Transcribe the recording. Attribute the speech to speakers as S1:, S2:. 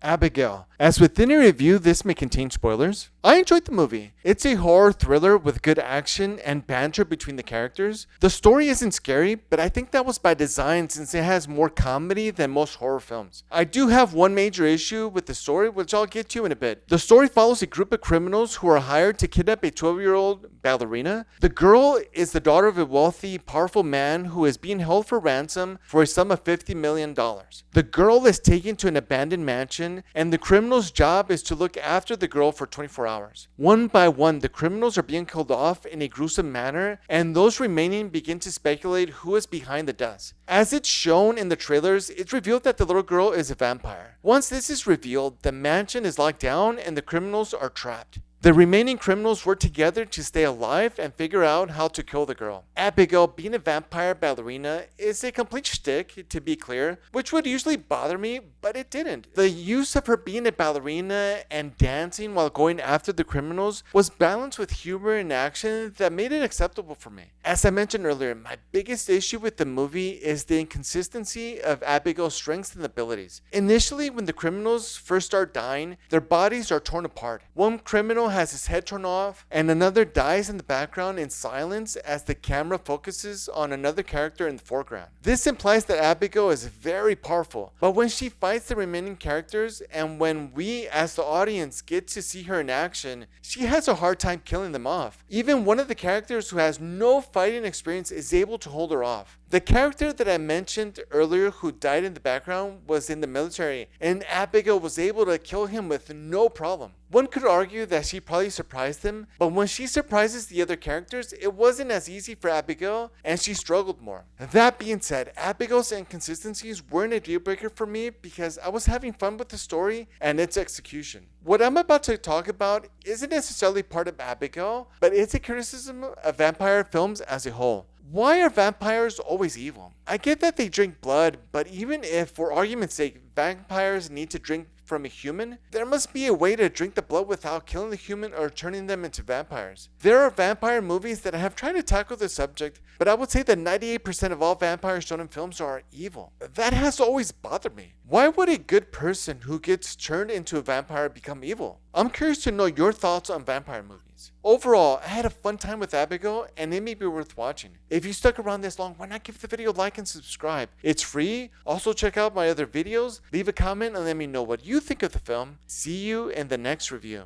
S1: Abigail. As with any review, this may contain spoilers. I enjoyed the movie. It's a horror thriller with good action and banter between the characters. The story isn't scary, but I think that was by design since it has more comedy than most horror films. I do have one major issue with the story, which I'll get to in a bit. The story follows a group of criminals who are hired to kidnap a 12-year-old ballerina. The girl is the daughter of a wealthy, powerful man who is being held for ransom for a sum of $50 million. The girl is taken to an abandoned mansion, and the criminal's job is to look after the girl for 24 hours. One by one, the criminals are being killed off in a gruesome manner, and those remaining begin to speculate who is behind the deaths. As it's shown in the trailers, it's revealed that the little girl is a vampire. Once this is revealed, the mansion is locked down and the criminals are trapped. The remaining criminals work together to stay alive and figure out how to kill the girl. Abigail, being a vampire ballerina, is a complete shtick, to be clear, which would usually bother me, but it didn't. The use of her being a ballerina and dancing while going after the criminals was balanced with humor and action that made it acceptable for me. As I mentioned earlier, my biggest issue with the movie is the inconsistency of Abigail's strengths and abilities. Initially, when the criminals first start dying, their bodies are torn apart. One criminal has his head torn off, and another dies in the background in silence as the camera focuses on another character in the foreground. This implies that Abigail is very powerful, but when she fights the remaining characters and when we as the audience get to see her in action, she has a hard time killing them off. Even one of the characters who has no fighting experience is able to hold her off. The character that I mentioned earlier who died in the background was in the military, and Abigail was able to kill him with no problem. One could argue that she probably surprised him, but when she surprises the other characters, it wasn't as easy for Abigail, and she struggled more. That being said, Abigail's inconsistencies weren't a deal breaker for me because I was having fun with the story and its execution. What I'm about to talk about isn't necessarily part of Abigail, but it's a criticism of vampire films as a whole. Why are vampires always evil? I get that they drink blood, but even if, for argument's sake, vampires need to drink from a human, there must be a way to drink the blood without killing the human or turning them into vampires. There are vampire movies that have tried to tackle the subject, but I would say that 98% of all vampires shown in films are evil. That has always bothered me. Why would a good person who gets turned into a vampire become evil? I'm curious to know your thoughts on vampire movies. Overall, I had a fun time with Abigail and it may be worth watching. If you stuck around this long, why not give the video a like and subscribe? It's free. Also check out my other videos, leave a comment and let me know what you think of the film. See you in the next review.